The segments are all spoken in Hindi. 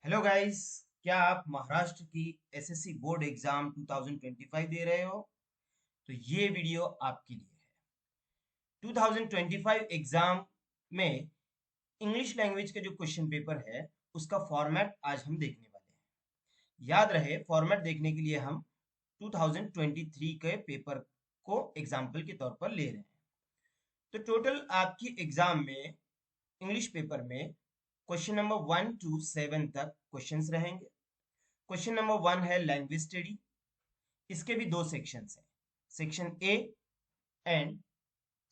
Hello guys. क्या आप महाराष्ट्र की एसएससी बोर्ड एग्जाम 2025 दे रहे हो? तो ये वीडियो आपके लिए है। 2025 एग्जाम में इंग्लिश लैंग्वेज का जो क्वेश्चन पेपर है उसका फॉर्मेट आज हम देखने वाले हैं। याद रहे, फॉर्मेट देखने के लिए हम 2023 के पेपर को एग्जाम्पल के तौर पर ले रहे हैं। तो टोटल आपकी एग्जाम में इंग्लिश पेपर में क्वेश्चन नंबर 1 to 7 तक क्वेश्चंस रहेंगे। क्वेश्चन नंबर 1 है लैंग्वेज स्टडी। इसके भी दो सेक्शंस हैं, section A and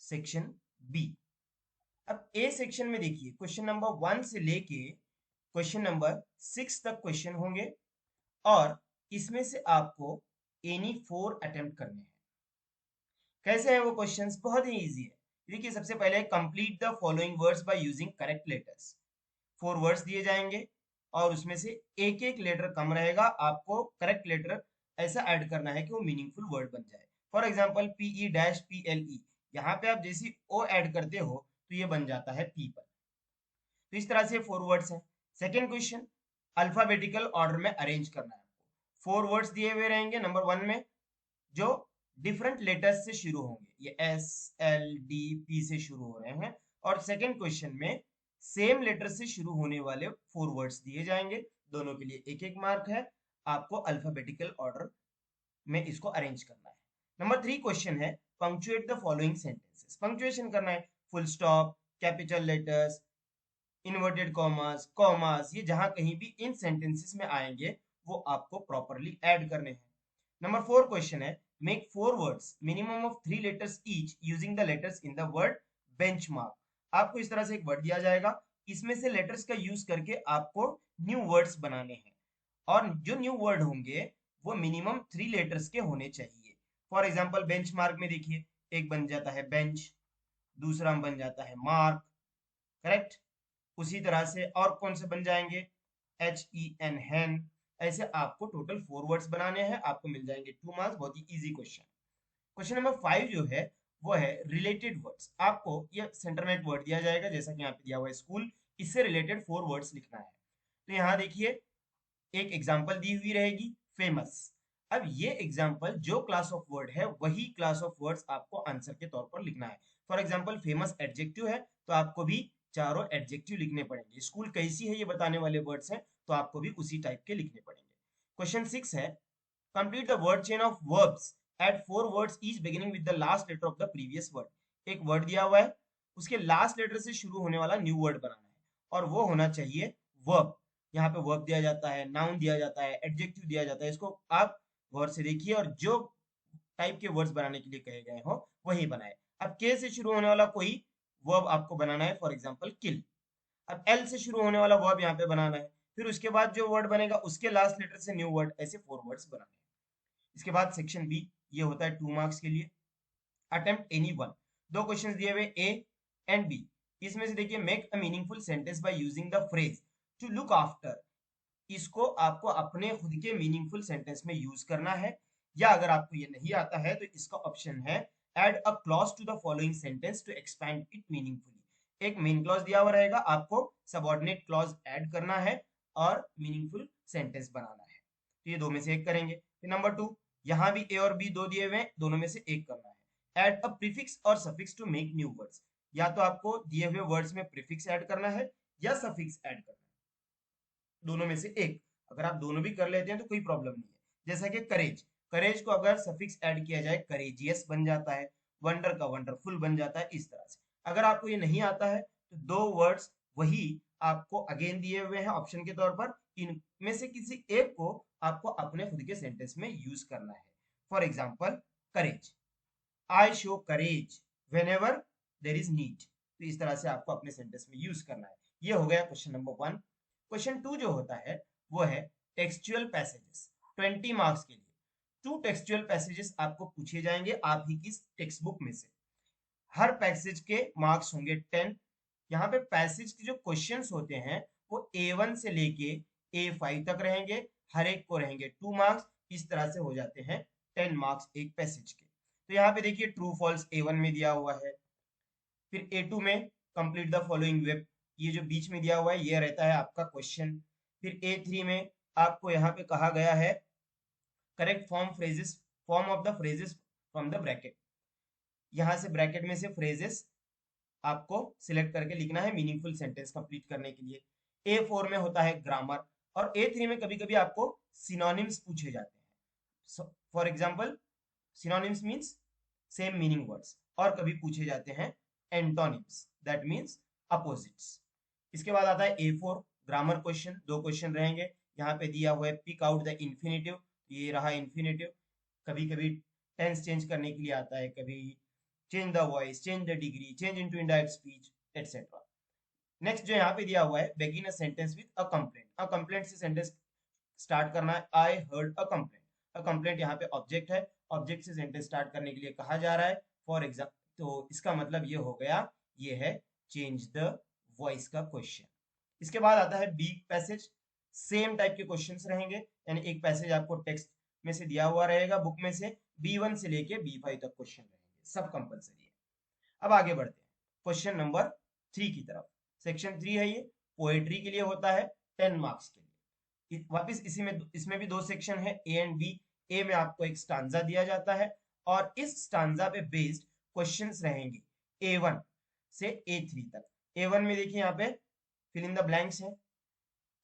section B. अब ए सेक्शन में देखिए, क्वेश्चन नंबर 1 से लेके क्वेश्चन नंबर 6 तक क्वेश्चन होंगे और इसमें से आपको एनी 4 अटेम्प्ट करने हैं। कैसे हैं वो क्वेश्चंस? बहुत ही इजी है। देखिए, सबसे पहले complete the following words by using correct letters. 4 words दिए जाएंगे और उसमें से एक एक लेटर कम रहेगा, आपको करेक्ट लेटर ऐसा ऐड करना है कि वो मीनिंगफुल वर्ड बन जाए। For example P E dash PLE, यहाँ पे आप जैसी ओ ऐड करते हो तो ये बन जाता है पीपल। तो इस तरह से 4 वर्ड्स हैं। सेकेंड क्वेश्चन, अल्फाबेटिकल ऑर्डर में अरेंज करना है आपको। 4 वर्ड्स दिए हुए रहेंगे नंबर 1 में, जो डिफरेंट लेटर्स से शुरू होंगे। ये SLDP से शुरू हो रहे हैं। और सेकेंड क्वेश्चन में सेम लेटर से शुरू होने वाले 4 वर्ड्स दिए जाएंगे। दोनों के लिए एक एक मार्क है। आपको अल्फाबेटिकल ऑर्डर में इसको अरेंज करना है। नंबर 3 क्वेश्चन है punctuate the following sentences. Punctuation करना है, full stop, capital letters, inverted commas, commas, ये जहां कहीं भी इन सेंटेंसेस में आएंगे वो आपको प्रॉपरली ऐड करने हैं। नंबर 4 क्वेश्चन है make 4 words minimum of 3 letters each using the letters in the word benchmark. आपको इस तरह से एक वर्ड दिया जाएगा, इसमें से लेटर्स का यूज करके आपको न्यू वर्ड्स बनाने हैं और जो न्यू वर्ड होंगे वो मिनिमम 3 लेटर्स के होने चाहिए। फॉर एग्जाम्पल बेंचमार्क में देखिए, एक बन जाता है बेंच, दूसरा बन जाता है मार्क, करेक्ट। उसी तरह से और कौन से बन जाएंगे, HEN हैन। ऐसे आपको टोटल 4 वर्ड्स बनाने हैं, आपको मिल जाएंगे 2 मार्क्स। बहुत ही इजी क्वेश्चन। क्वेश्चन नंबर 5 जो है वो है रिलेटेड वर्ड्स। आपको ये सेंटर में एक वर्ड दिया जाएगा, जैसा कि यहाँ पे दिया हुआ है स्कूल, इससे रिलेटेड 4 वर्ड्स लिखना है। तो यहाँ देखिए, एक एग्जाम्पल दी हुई रहेगी फेमस। अब ये एग्जाम्पल जो क्लास ऑफ वर्ड है वही क्लास ऑफ वर्ड्स आपको आंसर के तौर पर लिखना है। फॉर एग्जाम्पल फेमस एडजेक्टिव है तो आपको भी चारों एडजेक्टिव लिखने पड़ेंगे। स्कूल कैसी है ये बताने वाले वर्ड्स हैं तो आपको भी उसी टाइप के लिखने पड़ेंगे। क्वेश्चन 6 है complete the word chain of verbs at 4 words each beginning with the last letter of the previous word. एक वर्ड दिया हुआ है, उसके लास्ट लेटर से शुरू होने वाला न्यू वर्ड बनाना है और वो होना चाहिए वर्ब। यहाँ पे वर्ब दिया जाता है, नाउन दिया जाता है, एडजेक्टिव दिया जाता है। इसको आप गौर से देखिए और जो टाइप के वर्ड्स बनाने के लिए कहे गए हो वही बनाए। अब के से शुरू होने वाला कोई वर्ब आपको बनाना है, फॉर एग्जांपल किल। अब एल से शुरू होने वाला वर्ब यहाँ पे बनाना है, फिर उसके बाद जो वर्ड बनेगा उसके लास्ट लेटर से न्यू वर्ड, ऐसे 4 वर्ड्स बनाने हैं। इसके बाद सेक्शन बी, ये होता है 2 मार्क्स के लिए। Attempt any one. दो क्वेश्चंस दिए हुए ए एंड बी। इसमें से देखिए make a meaningful sentence by using the phrase to look after. इसको आपको अपने खुद के मीनिंगफुल सेंटेंस में यूज करना है, या अगर आपको ये नहीं आता है तो इसका ऑप्शन है add a clause to the following sentence to expand it meaningfully. एक मेन क्लॉज दिया हुआ रहेगा, आपको सबऑर्डिनेट क्लॉज ऐड करना है और मीनिंगफुल सेंटेंस बनाना है। तो ये दो में से एक करेंगे। फिर नंबर 2, यहाँ भी ए और बी दो दिए हुए हैं, दोनों में से एक करना है। एड अ प्रीफिक्स और suffix to make new words. या तो आपको दिए हुए वर्ड्स में प्रीफिक्स ऐड करना है या सफिक्स ऐड करना है, दोनों में से एक। अगर आप दोनों भी कर लेते हैं तो कोई प्रॉब्लम नहीं है। जैसा कि करेज, करेज को अगर सफिक्स ऐड किया जाए करेजियस बन जाता है, वंडर का वंडरफुल बन जाता है, इस तरह से। अगर आपको ये नहीं आता है तो दो वर्ड्स वही आपको अगेन दिए हुए हैं ऑप्शन के तौर पर, इनमें से किसी एक को आपको अपने खुद के सेंटेंस में यूज करना है। For example courage, I show courage when ever there is need. तो इस तरह से आपको अपने सेंटेंस में यूज करना है। ये हो गया क्वेश्चन नंबर 1। क्वेश्चन 2 जो होता है वो है टेक्सचुअल पैसेजेस। 20 मार्क्स के लिए 2 टेक्सचुअल पैसेजेस आपको पूछे जाएंगे आप ही की टेक्स्ट बुक में से। हर पैसेज के मार्क्स होंगे 10। यहाँ पे पैसेज के जो क्वेश्चंस होते हैं वो A1 से लेके A5 तक रहेंगे, हर एक को रहेंगे 2 मार्क्स। इस तरह से हो जाते हैं 10 मार्क्स एक पैसेज के। तो यहाँ पे देखिए ट्रू फॉल्स A1 में दिया हुआ है, फिर A2 में कंप्लीट द फॉलोइंग वेब, ये जो बीच में दिया हुआ है ये रहता है आपका क्वेश्चन। फिर A3 में आपको यहाँ पे कहा गया है correct form of the phrases from the bracket. यहाँ से ब्रैकेट में से फ्रेजेस आपको सिलेक्ट करके लिखना है मीनिंगफुल सेंटेंस कंप्लीट करने के लिए। A4 में होता है ग्रामर, और A3 में कभी कभी आपको सिनोनिम्स पूछे जाते हैं। For example synonyms means same meaning words, और कभी पूछे जाते हैं एंटोनिम्स, दैट मीन्स अपोजिट्स। इसके बाद आता है A4 ग्रामर क्वेश्चन, दो क्वेश्चन रहेंगे। यहाँ पे दिया हुआ है पिक आउट द इन्फिनेटिव, ये रहा इन्फिनेटिव। कभी कभी टेंस चेंज करने के लिए आता है, कभी change the voice, change the degree, change into indirect speech etcetera. Next जो यहाँ पे दिया हुआ है begin a sentence with a complaint, a complaint से सेंटेंस स्टार्ट करना है। I heard a complaint, a complaint यहाँ पे ऑब्जेक्ट है, ऑब्जेक्ट से सेंटेंस स्टार्ट करने के लिए कहा जा रहा है। फॉर एग्जाम्पल, तो इसका मतलब ये हो गया, ये है चेंज द वॉइस का क्वेश्चन। इसके बाद आता है बी पैसेज, सेम टाइप के क्वेश्चंस रहेंगे, यानी एक पैसेज आपको टेक्स्ट में से दिया हुआ रहेगा बुक में से, B1 से लेके B5 तक क्वेश्चन रहेंगे, सब कंपलसरी है। अब आगे बढ़ते हैं क्वेश्चन नंबर 3 की तरफ। सेक्शन 3 है ये, पोएट्री के लिए होता है 10 मार्क्स के लिए। वापिस इसी में, इसमें भी दो सेक्शन है ए एंड बी। ए में आपको एक स्टांजा दिया जाता है, और इस स्टांजा पे बेस्ड क्वेश्चंस रहेंगे A1 से A3 तक। A1 में देखिए यहाँ पे फिल इन द ब्लैंक्स है,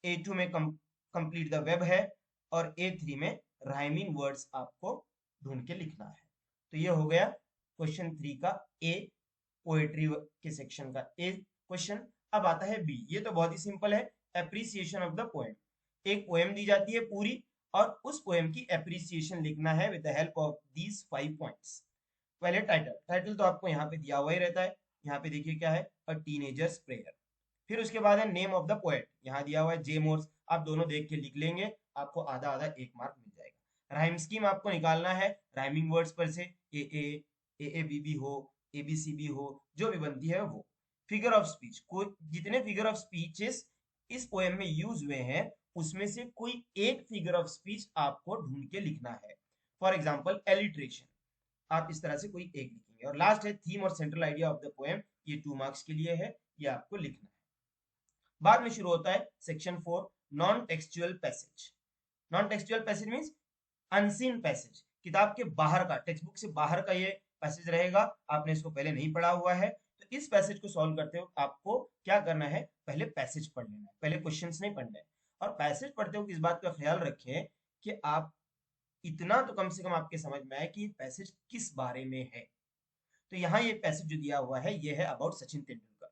A2 में कंप्लीट द वेब है, और A3 में राइमिंग वर्ड्स आपको ढूंढ के लिखना है। तो ये हो गया क्वेश्चन 3 का ए, पोएट्री के सेक्शन का ए क्वेश्चन। अब आता है बी, ये तो बहुत ही सिंपल है, एप्रिसिएशन ऑफ द पोएम। एक पोएम दी जाती है पूरी, और उस पोएम की एप्रिसिएशन लिखना है with the help of these 5 points. पहले टाइटल, टाइटल तो आपको यहाँ पे दिया हुआ ही रहता है। यहाँ पे देखिए क्या है, अ टीनेजर्स प्रेयर। फिर उसके बाद है नेम ऑफ द पोएट, यहाँ दिया हुआ है जे मोर्स। आप दोनों देख के लिख लेंगे, आपको आधा आधा 1 मार्क मिल जाएगा। राइम स्कीम आपको निकालना है राइमिंग वर्ड्स पर से, ए बी बी हो, ए बी सी बी हो, जो भी बनती है वो। फिगर ऑफ स्पीच, कोई जितने फिगर ऑफ स्पीचेस इस पोएम में यूज हुए हैं, उसमें से कोई एक फिगर ऑफ स्पीच आपको ढूंढ के लिखना है। फॉर एग्जाम्पल एलिट्रेशन, आप इस तरह से कोई एक लिखेंगे। और लास्ट है थीम और central idea of the poem, ये 2 मार्क्स के लिए है, ये आपको लिखना है। बाद में शुरू होता है section 4, non textual passage. Non textual passage means unseen passage, किताब के बाहर का, टेक्स्ट बुक से बाहर का ये पैसेज रहेगा, आपने इसको पहले नहीं पढ़ा हुआ है। तो इस पैसेज को सॉल्व करते हो आपको क्या करना है, पहले पैसेज पढ़ लेना है, पहले क्वेश्चंस नहीं पढ़ना है। और पैसेज पढ़ते हो इस बात का ख्याल रखें कि आप इतना तो कम से कम आपके समझ में आए कि पैसेज किस बारे में है। तो यहाँ ये पैसेज जो दिया हुआ है, ये है अबाउट सचिन तेंदुलकर।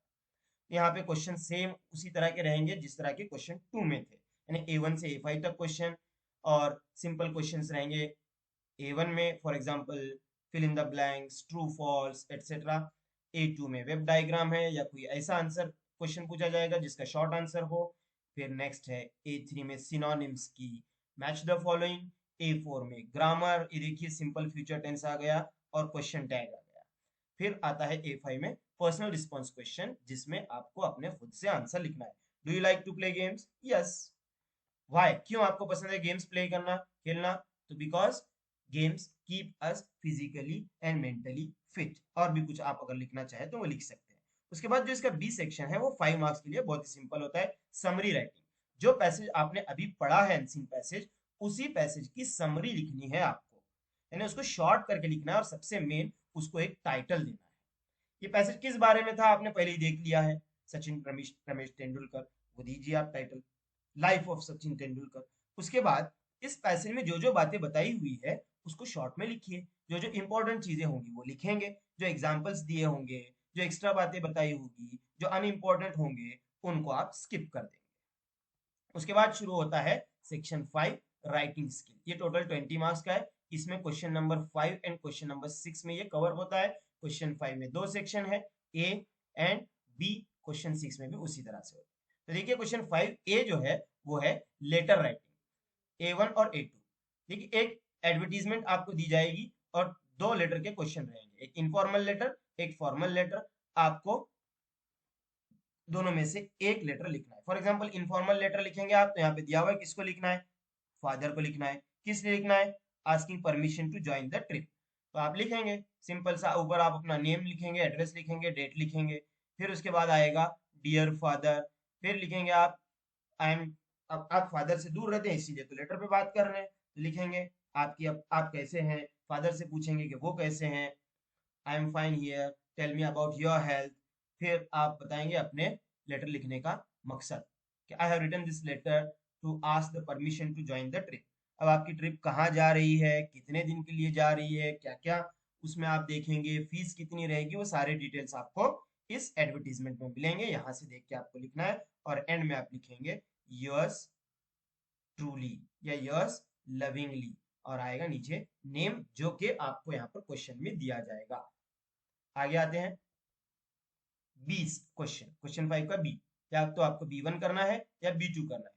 यहाँ पे क्वेश्चन सेम उसी तरह के रहेंगे जिस तरह के क्वेश्चन 2 में थे, यानी A1 से A5 तक क्वेश्चन, और सिंपल क्वेश्चंस रहेंगे A1 में। For example fill in the blanks, true false etcetera. A2 में वेब डायग्राम है, या कोई ऐसा आंसर क्वेश्चन पूछा जाएगा जिसका शॉर्ट आंसर हो। फिर नेक्स्ट है A3 में सिनोनिम्स की, मैच द फॉलोइंग। A4 में ग्रामर, ये देखिए सिंपल फ्यूचर टेंस आ गया और क्वेश्चन टैग आ गया। फिर आता है A5 में पर्सनल रिस्पॉन्स क्वेश्चन, जिसमें आपको अपने खुद से आंसर लिखना है। Do you like to play games? Yes. Why, क्यों आपको पसंद है गेम्स प्ले करना, खेलना? तो because games keep us physically and mentally fit. और भी कुछ आप अगर लिखना चाहे तो वो लिख सकते हैं। उसके बाद जो इसका बी सेक्शन है, वो 5 मार्क्स के लिए बहुत ही सिंपल होता है, समरी राइटिंग। जो पैसेज आपने अभी पढ़ा है अनसीन पैसेज, उसी पैसेज की समरी लिखनी है आपको, यानी उसको शॉर्ट करके लिखना है, और सबसे मेन उसको एक टाइटल देना है। ये पैसेज किस बारे में था आपने पहले ही देख लिया है, सचिन रमेश रमेश तेंदुलकर, वो दीजिए आप title, life of Sachin Tendulkar. उसके बाद इस पैसेज में जो जो बातें बताई हुई है उसको शॉर्ट में लिखिए, जो जो इंपॉर्टेंट चीजें होंगी वो लिखेंगे, जो एग्जाम्पल्स दिए होंगे, जो एक्स्ट्रा बातें बताई होगी, जो अनइम्पॉर्टेंट होंगे, उनको आप स्किप कर देंगे। उसके बाद शुरू होता है सेक्शन 5, राइटिंग स्किल। ये टोटल 20 मार्क्स का है। इसमें question number 5 and question number 6 में ये कवर होता है। क्वेश्चन 5 में 2 सेक्शन है, ए एंड बी। क्वेश्चन 6 में भी उसी तरह से होता है। तो देखिए क्वेश्चन 5 ए जो है वो है लेटर राइटिंग, A1 और A2। देखिए एक एडवर्टीजमेंट आपको दी जाएगी, और 2 लेटर के क्वेश्चन रहेंगे, एक इनफॉर्मल लेटर, एक फॉर्मल लेटर। आपको दोनों में से एक लेटर लिखना है। फॉर एग्जाम्पल इनफॉर्मल लेटर लिखेंगे आप, तो यहाँ पे दिया हुआ है किसको लिखना है, फादर को लिखना है। किस लिए लिखना है, asking permission to join the trip. तो आप लिखेंगे सिंपल सा, ऊपर आप अपना नेम लिखेंगे, एड्रेस लिखेंगे, डेट लिखेंगे। फिर उसके बाद आएगा डियर फादर, फिर लिखेंगे आप आई एम अब आप फादर से दूर रहते हैं इसीलिए तो लेटर पे बात कर रहे हैं, तो लिखेंगे आप कैसे हैं, फादर से पूछेंगे कि वो कैसे हैं, I am fine here, tell me about your health. फिर आप बताएंगे अपने लेटर लिखने का मकसद कि I have written this letter to ask the permission to join the trip. अब आपकी ट्रिप कहाँ जा रही है, कितने दिन के लिए जा रही है, क्या क्या उसमें आप देखेंगे, फीस कितनी रहेगी, वो सारे डिटेल्स आपको इस एडवर्टीजमेंट में मिलेंगे। यहाँ से देख के आपको लिखना है और एंड में आप लिखेंगे योर्स ट्रूली या यर्स लविंगली, और आएगा नीचे नेम जो कि आपको यहाँ पर क्वेश्चन में दिया जाएगा। आगे आते हैं 20 क्वेश्चन 5 का बी, या तो आपको B1 करना है या B2 करना है।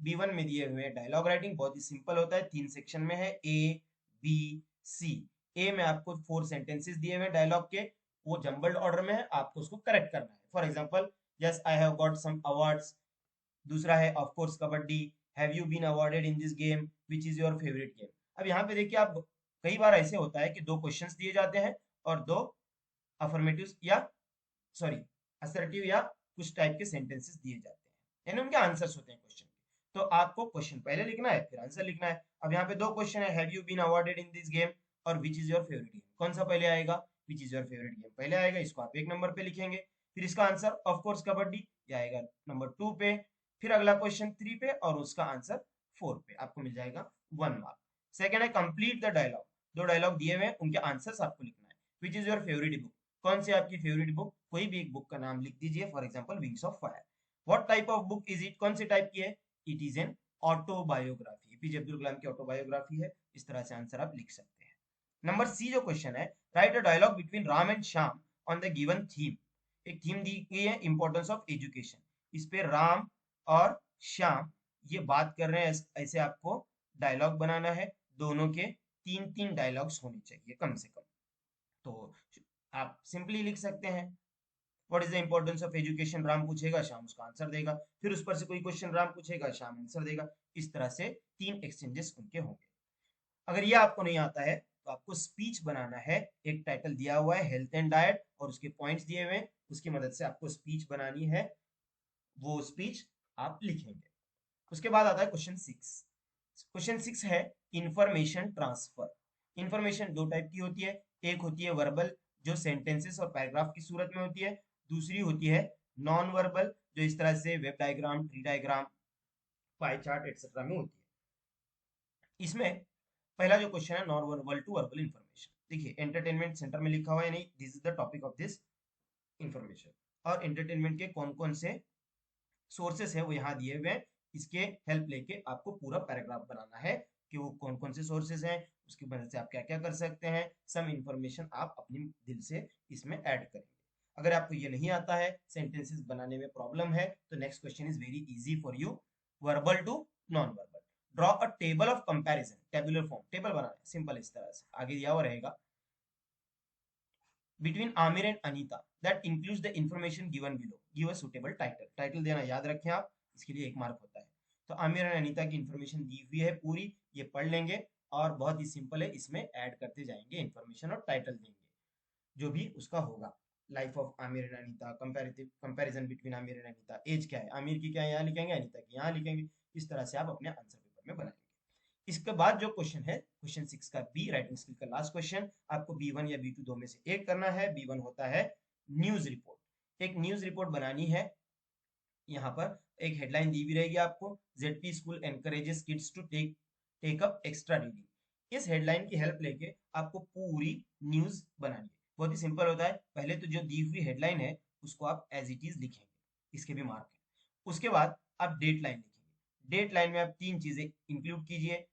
B1 में दिए हुए डायलॉग राइटिंग बहुत ही सिंपल होता है, 3 सेक्शन में है, A B C। ए में आपको 4 सेंटेंसेस दिए हुए डायलॉग के, वो जंबल्ड ऑर्डर में है, आपको उसको करेक्ट करना है। For example, yes I have got some awards. दूसरा है of course kabaddi, have you been awarded in this game, which is your favourite game. अब यहाँ पे देखिए आप, कई बार ऐसे होता है कि 2 क्वेश्चंस दिए जाते हैं और 2 अफर्मेटिव या सॉरी असर्टिव या कुछ टाइप के सेंटेंसेस दिए जाते हैं, यानी उनके आंसर्स होते हैं क्वेश्चन के। तो आपको क्वेश्चन पहले लिखना है फिर आंसर लिखना है। अब यहाँ पे 2 क्वेश्चन है, have you been awarded in this game और which is your favourite game. कौन सा पहले आएगा, which is your favourite game पहले आएगा, इसको आप 1 नंबर पे लिखेंगे। फिर इसका आंसर ऑफ कोर्स कबड्डी ये आएगा नंबर 2 पे। फिर अगला क्वेश्चन 3 पे और उसका आंसर 4 पे, आपको मिल जाएगा 1 मार्क। सेकंड है कंप्लीट द डायलॉग, 2 डायलॉग दिए हुए हैं उनके आंसर्स आपको लिखना है। विच इज योर फेवरेट बुक, कौन सी आपकी फेवरेट बुक, कोई भी एक बुक का नाम लिख दीजिए, for example Wings of Fire. What type of book is it, कौन सी टाइप की है, it is an autobiography, APJ Abdul Kalam की ऑटोबायोग्राफी है। इस तरह से आंसर आप लिख सकते हैं। नंबर सी जो क्वेश्चन है, write a dialogue between Ram and Shyam on the given theme. एक थीम दी गई है, इंपॉर्टेंस ऑफ एजुकेशन, इस पे राम और श्याम ये बात कर रहे हैं, ऐसे आपको डायलॉग बनाना है। दोनों के 3-3 डायलॉग्स होने चाहिए कम से कम। तो आप सिंपली लिख सकते हैं, what is the importance of education, Ram पूछेगा श्याम उसका आंसर देगा, फिर उस पर से कोई क्वेश्चन राम पूछेगा श्याम आंसर देगा। इस तरह से 3 एक्सचेंजेस उनके होंगे। अगर ये आपको नहीं आता है तो आपको स्पीच बनाना है। एक टाइटल दिया हुआ है हेल्थ एंड डाइट और उसके पॉइंट्स दिए हुए हैं, उसकी मदद से आपको स्पीच बनानी है, वो स्पीच आप लिखेंगे। उसके बाद आता है क्वेश्चन 6। क्वेश्चन 6 है इंफॉर्मेशन ट्रांसफर। इंफॉर्मेशन 2 टाइप की होती है, एक होती है वर्बल जो सेंटेंसेस और पैराग्राफ की सूरत में होती है, दूसरी होती है नॉन वर्बल जो इस तरह से web diagram, tree diagram, pie chart etcetera में होती है। इसमें पहला जो क्वेश्चन है non verbal to verbal information, देखिए एंटरटेनमेंट सेंटर में लिखा हुआ है, नहीं this is the topic of this information, और एंटरटेनमेंट के कौन कौन से सोर्सेस है वो यहाँ दिए हुए हैं। इसके हेल्प लेके आपको पूरा पैराग्राफ बनाना है कि वो कौन कौन से सोर्सेस हैं, उसकी मदद से आप क्या क्या कर सकते हैं, सम इंफॉर्मेशन आप अपने दिल से इसमें ऐड करेंगे। अगर आपको ये नहीं आता है, सेंटेंसेस बनाने में प्रॉब्लम है, तो next question is very easy for you, verbal to non verbal. Draw a table of comparison, tabular form, table बनाना है सिंपल इस तरह से, आगे दिया हुआ रहेगा between Amir and Anita that includes the information given below. Give a suitable title. Title देना याद रखें आप, इसके लिए 1 मार्क होता है। तो आमिर और अनीता की इंफॉर्मेशन दी हुई है पूरी, ये पढ़ लेंगे और बहुत ही सिंपल है, इसमें ऐड करते जाएंगे इंफॉर्मेशन और टाइटल देंगे जो भी उसका होगा। Life of Aamir and Anita, comparative comparison between Aamir and Anita, as क्या है, आमिर की क्या है यहाँ लिखेंगे, अनीता की यहाँ लिखेंगे। इस तरह से आप अपने आंसर पेपर में बनाएंगे। इसके बाद जो क्वेश्चन है क्वेश्चन 6 का बी, राइटिंग स्किल का लास्ट क्वेश्चन, आपको B1 या B2 दो में से एक करना है। B1 होता है न्यूज रिपोर्ट, एक न्यूज रिपोर्ट बनानी है। यहाँ पर एक हेडलाइन दी हुई रहेगी आपको, ZP school encourages kids to take up extra reading. इस हेडलाइन की हेल्प लेके आपको पूरी न्यूज बनानी है। बहुत ही सिंपल होता है, पहले तो जो दी हुई हेडलाइन है उसको आप एज इट इज लिखेंगे, इसके भी मार्क है। उसके बाद आप डेट लाइन लिखेंगे, डेट लाइन में आप 3 चीजें इंक्लूड कीजिए।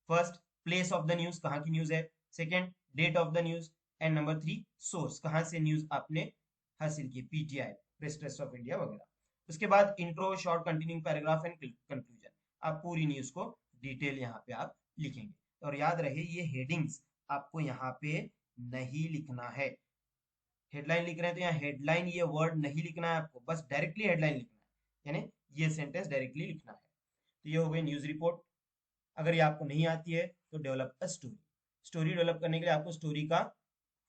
First, place of the news, कहाँ की न्यूज है। Second, date of the news. And number 3, source, कहाँ से न्यूज आपने हासिल की, PTI, press trust of India वगैरह। उसके बाद intro, short continuing paragraph and conclusion. आप पूरी न्यूज को डिटेल यहाँ पे आप लिखेंगे। और याद रहे ये हेडिंग्स आपको यहाँ पे नहीं लिखना है। हेडलाइन लिख रहे हैं तो यहाँ हेडलाइन ये वर्ड नहीं लिखना है आपको, बस डायरेक्टली हेडलाइन लिखना है, यानी ये सेंटेंस डायरेक्टली लिखना है। तो ये हो गई न्यूज रिपोर्ट। अगर ये आपको नहीं आती है तो develop a story. Story develop करने के लिए आपको स्टोरी का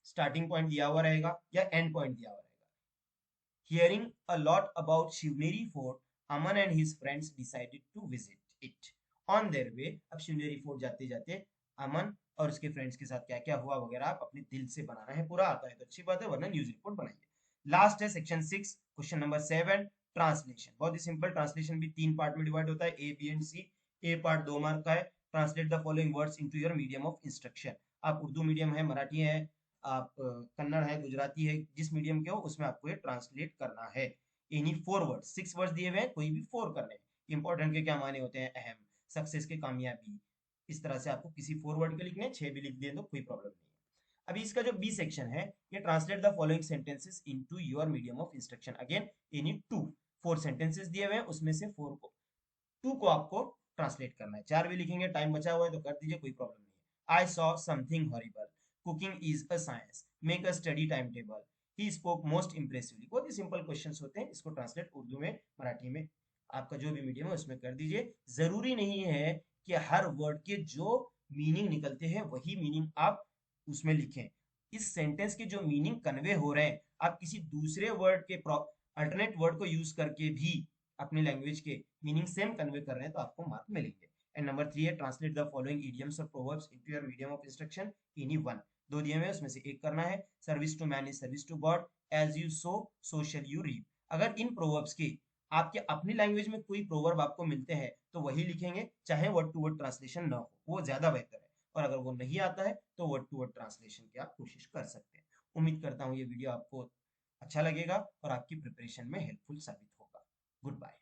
स्टार्टिंग पॉइंट दिया हुआ रहेगा या एंड पॉइंट दिया हुआ रहेगा। Hearing a lot about Shivneri fort, Aman and his friends decided to visit it on their way. अब शिवनेरी फोर्ट जाते जाते अमन और उसके फ्रेंड्स के साथ क्या क्या हुआ वगैरह आप अपने दिल से बनाना है, पूरा आता है तो अच्छी बात है, वरना न्यूज रिपोर्ट बनाइए। लास्ट है सेक्शन 6 क्वेश्चन नंबर 7, ट्रांसलेशन। बहुत ही सिंपल, ट्रांसलेशन भी 3 पार्ट में डिवाइड होता है, A B and C. A part 2 mark का है। Translate the following words into your medium of instruction. आप उर्दू मीडियम है, मराठी है, आप कन्नड़ है, गुजराती है, जिस मीडियम के हो उसमें आपको ये ट्रांसलेट करना है। एनी 4 वर्ड्स, 6 वर्ड्स दिए हुए हैं, कोई भी 4 करने हैं। इंपॉर्टेंट के क्या माने होते हैं, अहम, सक्सेस के, कामयाबी, इस तरह से आपको किसी 4 वर्ड के लिखने हैं, 6 भी लिख दिए तो कोई प्रॉब्लम नहीं है। अभी इसका जो बी सेक्शन है, ये translate the following sentences into your medium of instruction. Again any 4 sentences दिए हुए हैं, उसमें से 2 को आपको ट्रांसलेट करना है। 4 भी लिखेंगे, टाइम बचा हुआ है तो कर दीजिए, कोई प्रॉब्लम नहीं है। I saw something horrible, cooking is a science, make a study time table, he spoke most impressively. बहुत ही सिंपल क्वेश्चंस होते हैं, इसको ट्रांसलेट उर्दू में, मराठी में, आपका जो भी मीडियम है उसमें कर दीजिए। जरूरी नहीं है कि हर वर्ड के जो मीनिंग निकलते हैं वही मीनिंग आप उसमें लिखें। इस सेंटेंस के जो मीनिंग कन्वे हो रहे हैं, आप किसी दूसरे वर्ड के अल्टरनेट वर्ड को यूज करके भी अपनी लैंग्वेज के मीनिंग सेम कन्वे कर रहे हैं तो आपको मार्क मिलेंगे। एंड नंबर 3 है ट्रांसलेट द फॉलोइंग इडियम्स और proverbs into your medium of instruction. Any one, 2 दिए हुए हैं, उसमें से एक करना है। Service to man is service to God, as you sow so shall you reap. अगर इन प्रोवर्ब्स के आपके अपनी लैंग्वेज में कोई प्रोवर्ब आपको मिलते हैं तो वही लिखेंगे, चाहे वर्ड टू वर्ड ट्रांसलेशन ना हो, वो ज्यादा बेहतर है। और अगर वो नहीं आता है तो वर्ड टू वर्ड ट्रांसलेशन की आप कोशिश कर सकते हैं। उम्मीद करता हूँ ये वीडियो आपको अच्छा लगेगा और आपकी प्रिपरेशन में हेल्पफुल साबित होगा। Good bye.